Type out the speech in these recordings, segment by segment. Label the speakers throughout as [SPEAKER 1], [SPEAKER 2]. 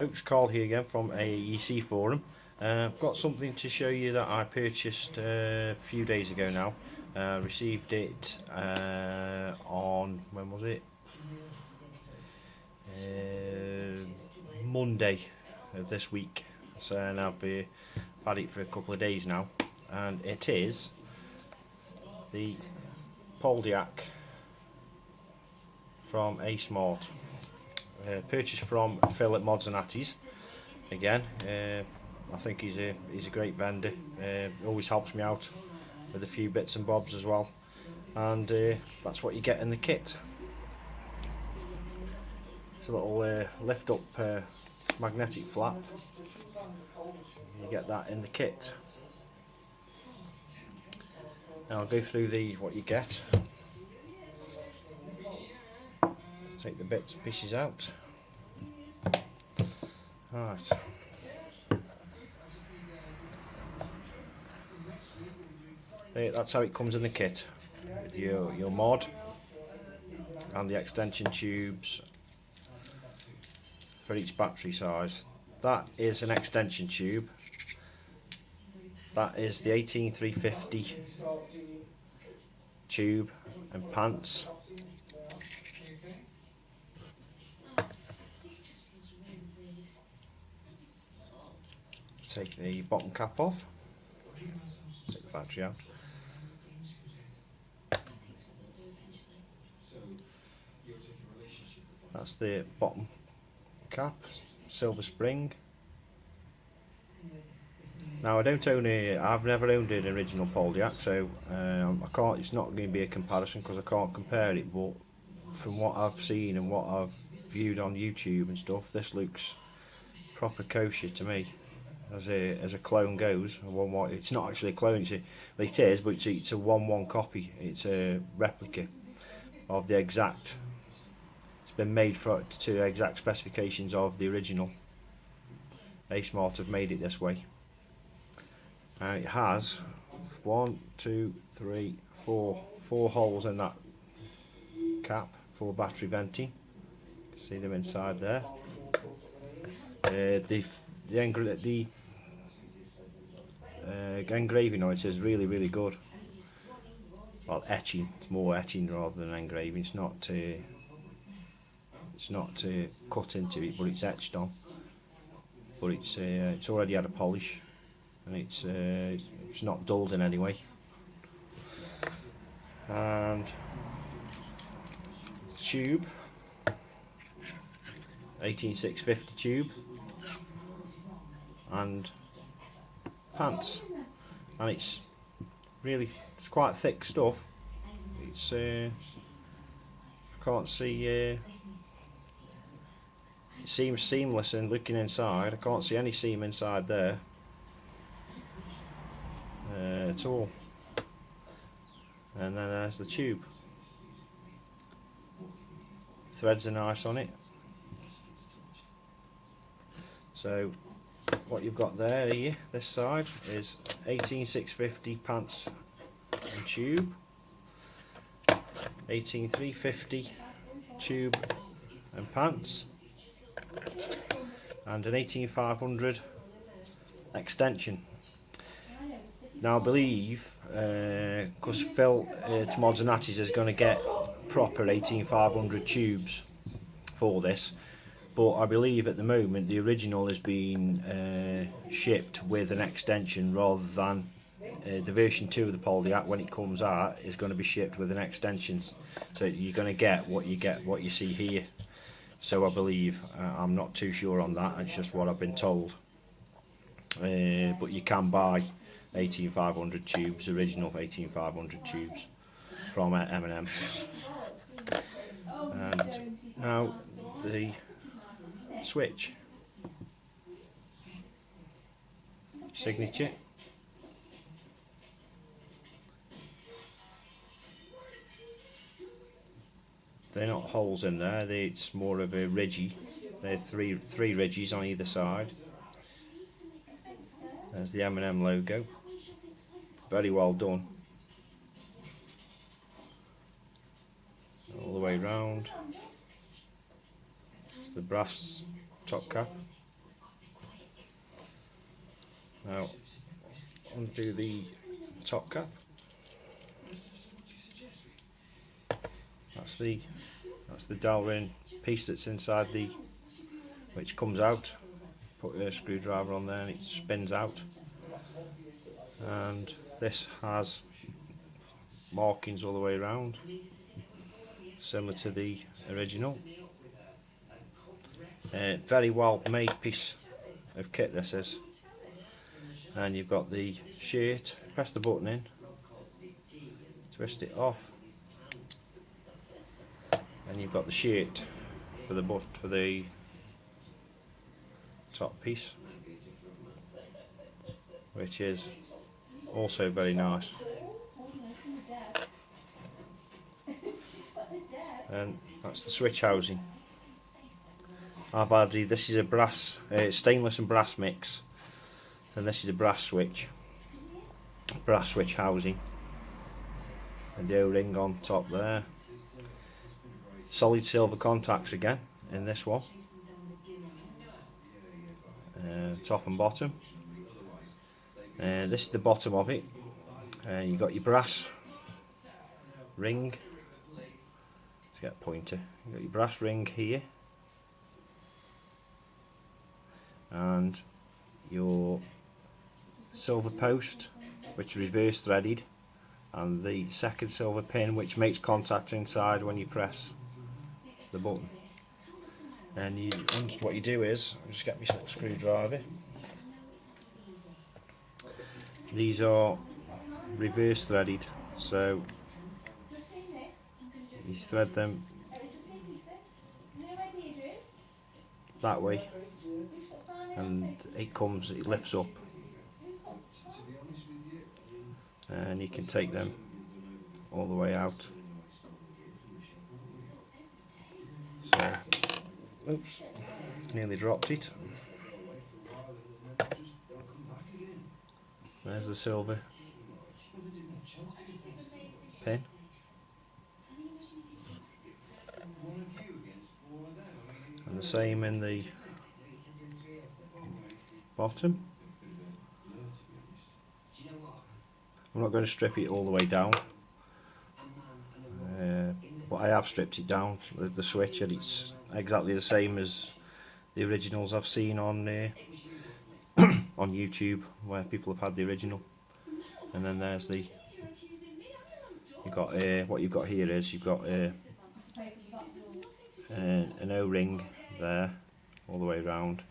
[SPEAKER 1] Folks, Carl here again from AEC Forum. I've got something to show you that I purchased a few days ago now. Received it on, when was it? Monday of this week. So now I've had it for a couple of days now. And it is the Poldiac from A-Smart. Purchased from Phil at Mods and Atties. Again, I think he's a great vendor. Always helps me out with a few bits and bobs as well, and that's what you get in the kit. It's a little lift up magnetic flap. You get that in the kit. Now I'll go through what you get. Take the bits and pieces out. Right. That's how it comes in the kit, with your mod and the extension tubes for each battery size. That is an extension tube. That is the 18350 tube and pants. Take the bottom cap off. Take the battery out. That's the bottom cap, silver spring. Now I've never owned an original Poldiac, so I can't. It's not going to be a comparison because I can't compare it. But from what I've seen and what I've viewed on YouTube and stuff, this looks proper kosher to me. As a clone goes, it's not actually a clone. It is, but it's a 1:1 copy. It's a replica of the exact. It's been made to exact specifications of the original. A-Smart have made it this way. It has 1, 2, 3, 4 holes in that cap for battery venting. You can see them inside there. The engraving on it is really good. Well, etching. It's more etching rather than engraving. It's not cut into it, but it's etched on. But it's already had a polish, and it's not dulled in any way. And tube, 18650 tube, and pants, and it's quite thick stuff. It's I can't see. It seems seamless in looking inside. I can't see any seam inside there at all. And then there's the tube. Threads are nice on it. So what you've got there here, this side, is 18650 pants and tube, 18350 tube and pants, and an 18500 extension. Now I believe, because Phil at Mods and Atties is going to get proper 18500 tubes for this, but I believe at the moment the original is being shipped with an extension rather than the version 2 of the Poldiac, when it comes out, is going to be shipped with an extension. So you're going to get what you see here. So I believe, I'm not too sure on that, it's just what I've been told. But you can buy 18500 tubes, original 18500 tubes from M&M. And now the switch. Signature. They're not holes in there, it's more of a ridgy. There are three ridges on either side. There's the M&M logo. Very well done. All the way round. It's the brass top cap. Now undo the top cap. That's the dowel ring piece that's inside the, which comes out. Put a screwdriver on there and it spins out. And this has markings all the way around, similar to the original. Very well made piece of kit this is. And you've got the shirt, press the button in, twist it off, and you've got the shirt for the top piece, which is also very nice. And that's the switch housing. I've had this is a brass, stainless and brass mix, and this is a brass switch housing, and the O-ring on top there. Solid silver contacts again in this one, top and bottom. This is the bottom of it. You've got your brass ring. Let's get a pointer. You've got your brass ring here, and your silver post, which is reverse threaded, and the second silver pin, which makes contact inside when you press the button. And what you do is, I'll just get my little screwdriver. These are reverse threaded, so you thread them that way, and it lifts up, and you can take them all the way out. So, oops, nearly dropped it. There's the silver pin. And the same in the bottom. I'm not going to strip it all the way down, but I have stripped it down, the switch, and it's exactly the same as the originals I've seen on on YouTube, where people have had the original. And then there's the, you've got what you've got here is you've got an O-ring there all the way around,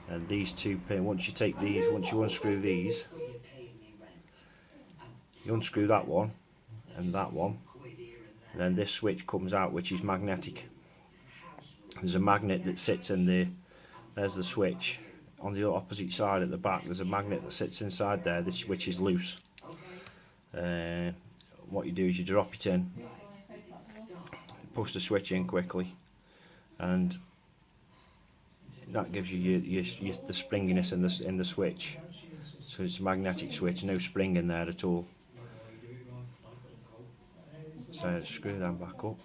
[SPEAKER 1] and these two pins. Once you unscrew these, you unscrew that one and that one, and then this switch comes out, which is magnetic. There's a magnet that sits in there. There's the switch. On the opposite side at the back, there's a magnet that sits inside there, which is loose. What you do is you drop it in, push the switch in quickly, and that gives you the springiness in the switch. So it's a magnetic switch, no spring in there at all. So screw them back up.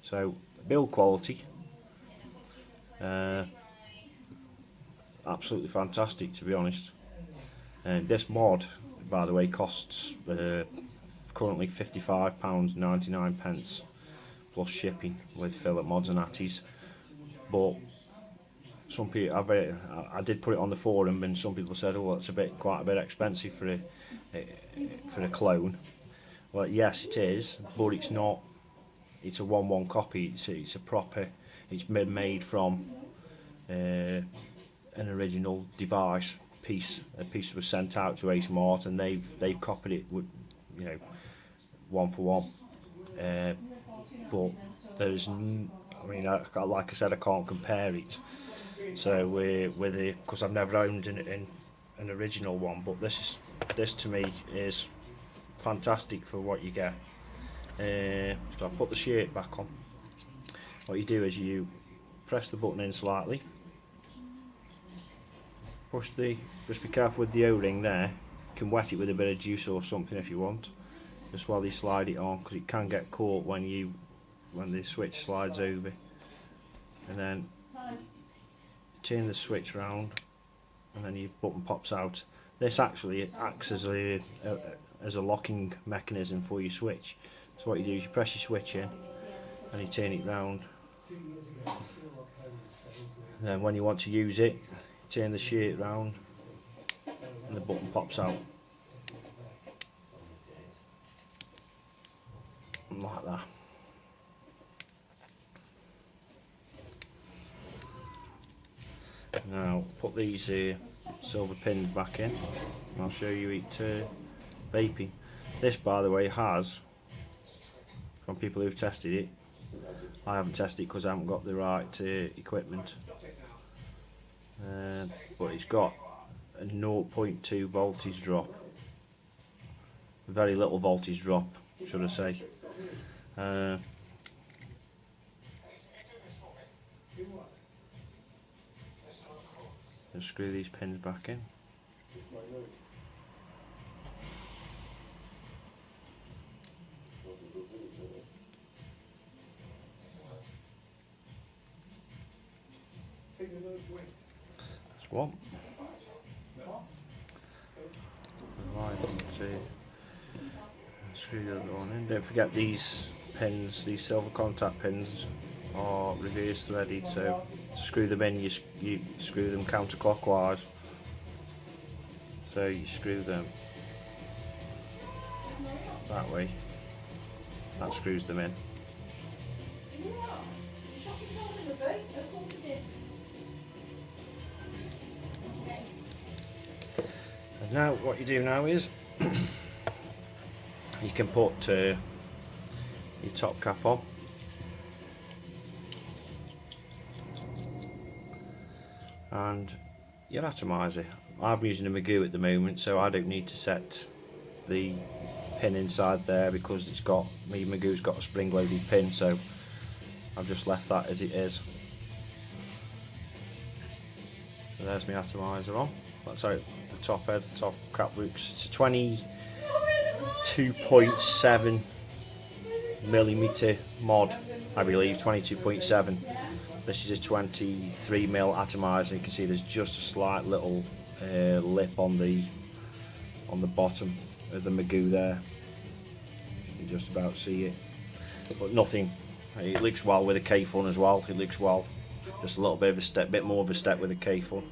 [SPEAKER 1] So build quality, absolutely fantastic, to be honest. And this mod, by the way, costs currently £55.99 plus shipping with Philip Mods and Atties. But some people, I did put it on the forum, and some people said, "Oh, it's quite a bit expensive for a clone." Well, yes, it is, but it's not. It's a 1-1 copy. It's a proper. It's been made from an original device piece. A piece was sent out to Ace Mart, and they've copied it with, you know, 1 for 1. But there's, I mean, like I said, I can't compare it. So because I've never owned an original one, but this to me is fantastic for what you get. So I'll put the shirt back on. What you do is you press the button in slightly, just be careful with the O-ring there. You can wet it with a bit of juice or something if you want, just while you slide it on, because it can get caught when the switch slides over. And then turn the switch round, and then your button pops out. This actually acts as a locking mechanism for your switch. So what you do is you press your switch in and you turn it round, and then when you want to use it, turn the shirt round and the button pops out like that. Now put these silver pins back in and I'll show you it vaping. This, by the way, has, from people who've tested it, I haven't tested it because I haven't got the right equipment, but it's got a 0.2 voltage drop, very little voltage drop should I say. Just screw these pins back in. That's one. Right, screw the other one in. Don't forget these pins, these silver contact pins, are reverse threaded, so to screw them in, you screw them counterclockwise. So you screw them that way, that screws them in. And now what you do now is you can put your top cap on. And your atomizer. I'm using a Magoo at the moment, so I don't need to set the pin inside there because it's got, Magoo's got a spring loaded pin, so I've just left that as it is. So there's my atomizer on. That's out the top head, top cap loops. It's a 22.7 millimeter mod, I believe, 22.7. This is a 23mm atomizer. You can see there's just a slight little lip on the bottom of the Magoo there. You can just about see it, but nothing. It looks well with a K-fun as well. It looks well. Just a little bit of a step, bit more of a step with a K-fun.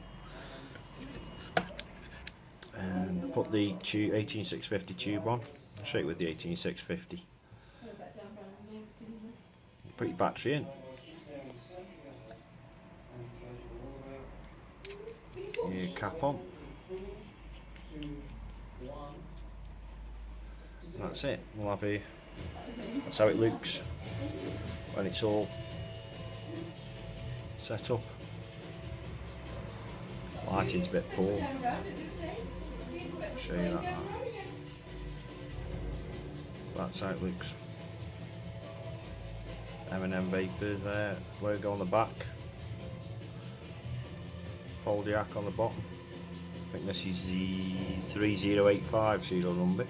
[SPEAKER 1] And put the 18650 tube on. I'll show you with the 18650. Put your battery in. Your cap on. That's it. We'll have that's how it looks when it's all set up. Lighting's a bit poor. I'll show you that now. That's how it looks. M&M Vapor there, logo on the back. Poldiac on the bottom. I think this is the 3085 serial number.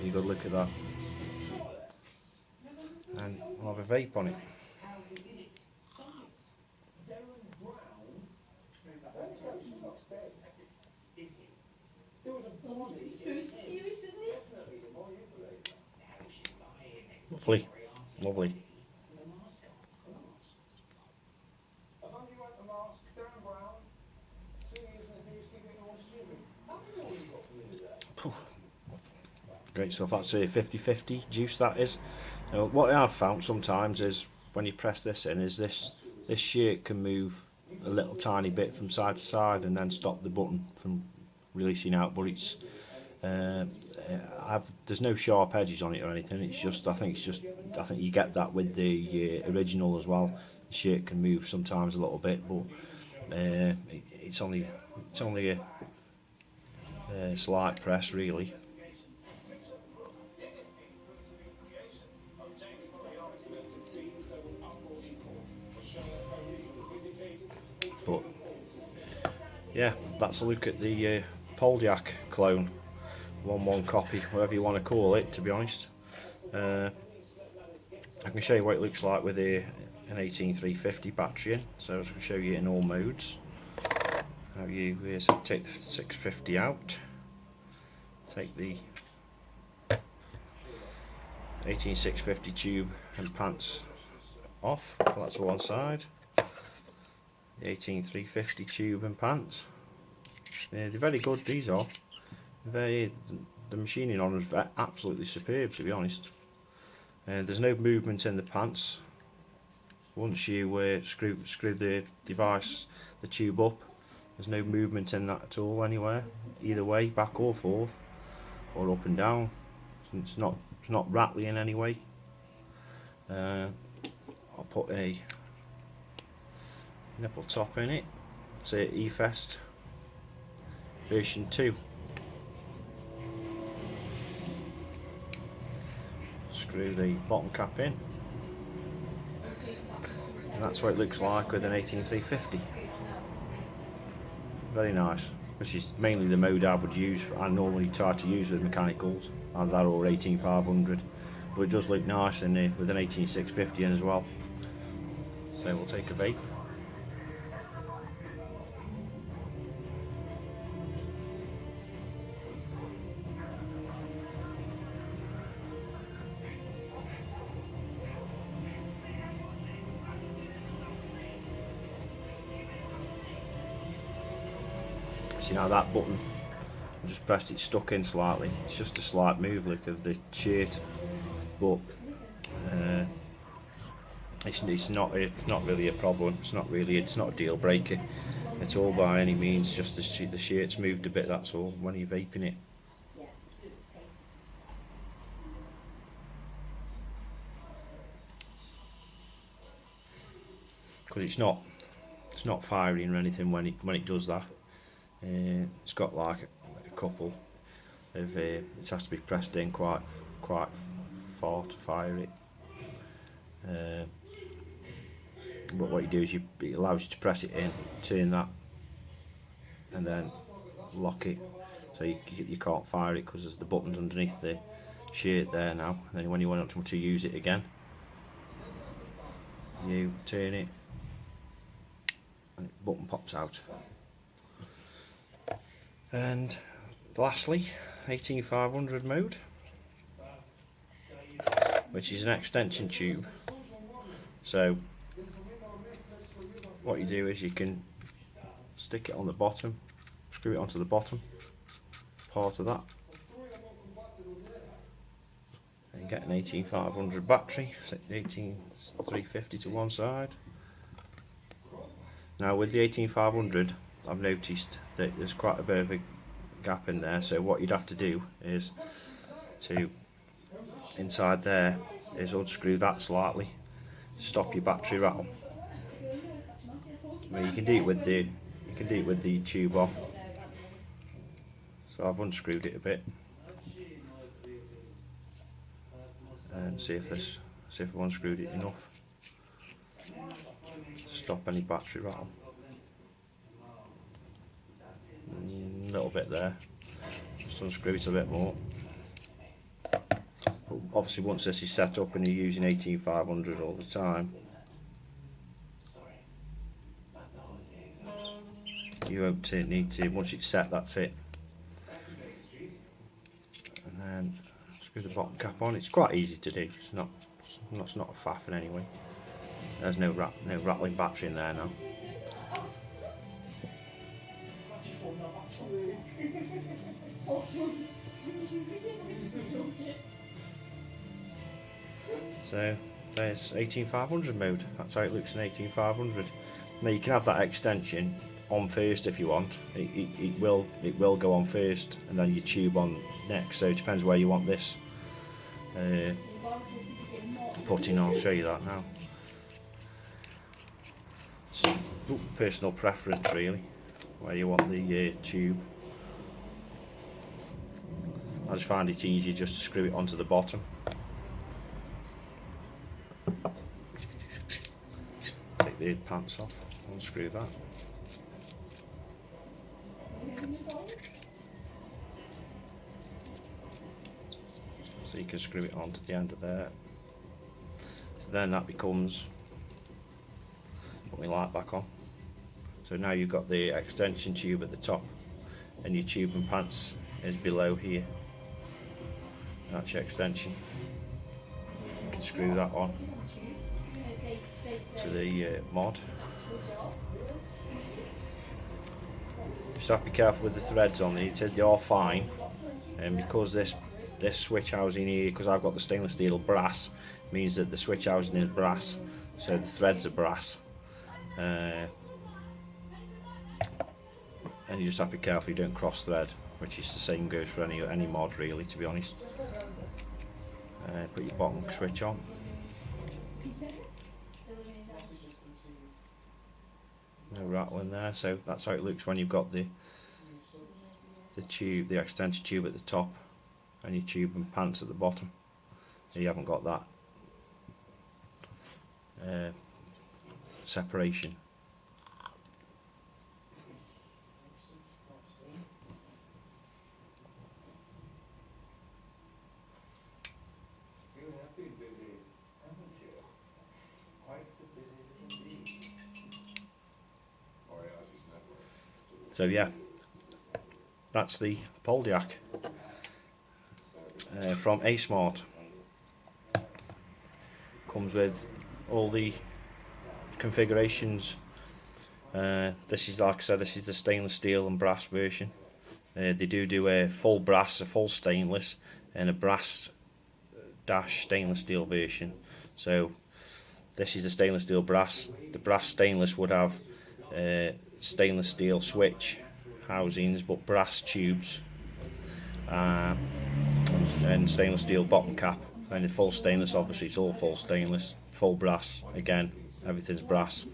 [SPEAKER 1] You got a look at that. And I'll have a vape on it. Lovely, lovely. Great stuff. That's a 50-50 juice, that is. Now, what I've found sometimes is when you press this in, is this shirt can move a little tiny bit from side to side and then stop the button from releasing out. But it's there's no sharp edges on it or anything. It's just I think you get that with the original as well. The shirt can move sometimes a little bit, but it's only a slight press really. But yeah, that's a look at the Poldiac Clone 1/1 copy, whatever you want to call it, to be honest. I can show you what it looks like with the an 18350 battery in, so I'll show you in all modes. Now so take the 650 out, take the 18650 tube and pants off, that's one side. The 18350 tube and pants. They're very good, these are. The machining on is absolutely superb, to be honest. There's no movement in the pants. Once you screw the device, the tube up, there's no movement in that at all anywhere, either way, back or forth, or up and down. It's not rattly in any way. I'll put a nipple top in it. It's a eFest version 2. Screw the bottom cap in, and that's what it looks like with an 18350. Very nice, which is mainly the mode I would use. I normally try to use with mechanicals, and that or 18500, but it does look nice in there with an 18650 in as well. So we'll take a vape. See now that button, I just pressed it, stuck in slightly. It's just a slight move look of the shirt, but it's not really a problem. It's not a deal breaker at all by any means. Just the shirt's moved a bit, that's all, when you're vaping it. Because it's not firing or anything when it does that. It's got like a couple of it has to be pressed in quite far to fire it. But what you do is it allows you to press it in, turn that, and then lock it, so you can't fire it because there's the buttons underneath the shirt there now. And then when you want to use it again, you turn it, and the button pops out. And lastly, 18500 mode, which is an extension tube. So what you do is you can stick it on the bottom, screw it onto the bottom part of that, and get an 18500 battery, 18350 to one side. Now with the 18500, I've noticed that there's quite a bit of a gap in there, so what you'd have to do is inside there is unscrew that slightly to stop your battery rattle. Well, you can do it with the tube off. So I've unscrewed it a bit and see if I've unscrewed it enough to stop any battery rattle. A little bit there, just unscrew it a bit more. But obviously once this is set up and you're using 18500 all the time, you won't need to, once it's set, that's it. And then screw the bottom cap on. It's quite easy to do, it's not a faff in any way. There's no rattling battery in there now. So there's 18500 mode, that's how it looks in 18500. Now you can have that extension on first if you want. It will go on first and then your tube on next, so it depends where you want this put in. I'll show you that now. So, personal preference really, where you want the tube. I just find it easier just to screw it onto the bottom. Take the pants off, unscrew that. So you can screw it onto the end of there. So then that becomes put my light back on. So now you've got the extension tube at the top, and your tube and pants is below here. That's your extension. You can screw that on to the mod. Just have to be careful with the threads on these. They are fine, and because this switch housing here, because I've got the stainless steel brass, means that the switch housing is brass, so the threads are brass. And you just have to be careful you don't cross thread, which is the same goes for any mod really, to be honest. Put your bottom switch on. No rattling there, so that's how it looks when you've got the tube, the extension tube at the top, and your tube and pants at the bottom. You haven't got that separation. So yeah, that's the Poldiac from A-Smart. Comes with all the configurations. This is, like I said, this is the stainless steel and brass version. They do a full brass, a full stainless, and a brass dash stainless steel version. So this is the stainless steel brass. The brass stainless would have stainless steel switch housings but brass tubes, and stainless steel bottom cap. And the full stainless, obviously it's all full stainless. Full brass, again, everything's brass.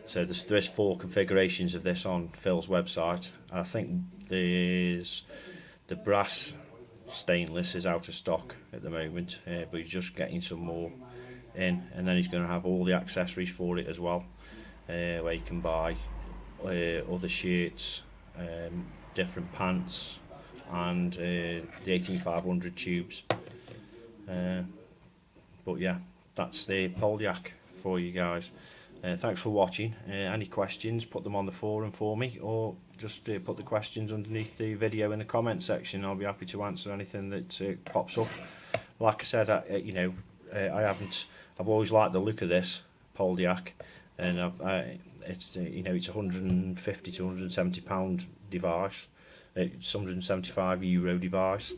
[SPEAKER 1] So there's 4 configurations of this on Phil's website. I think there's the brass stainless is out of stock at the moment, but he's just getting some more in, and then he's going to have all the accessories for it as well, where you can buy other shirts, different pants, and the 18500 tubes. But yeah, that's the Poldiac for you guys. Thanks for watching. Any questions, put them on the forum for me, or just put the questions underneath the video in the comment section. I'll be happy to answer anything that pops up. Like I said, I've always liked the look of this Poldiac, and it's it's 150 to 170 pound device. It's €175 device.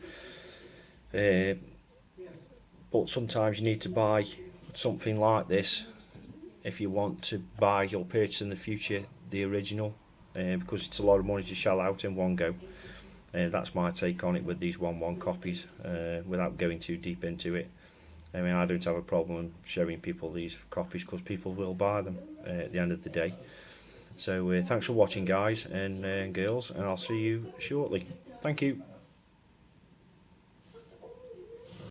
[SPEAKER 1] But sometimes you need to buy something like this if you want to buy or purchase in the future the original, because it's a lot of money to shell out in one go. That's my take on it with these 1/1 copies, without going too deep into it. I mean, I don't have a problem showing people these copies because people will buy them at the end of the day. So thanks for watching, guys and girls, and I'll see you shortly. Thank you.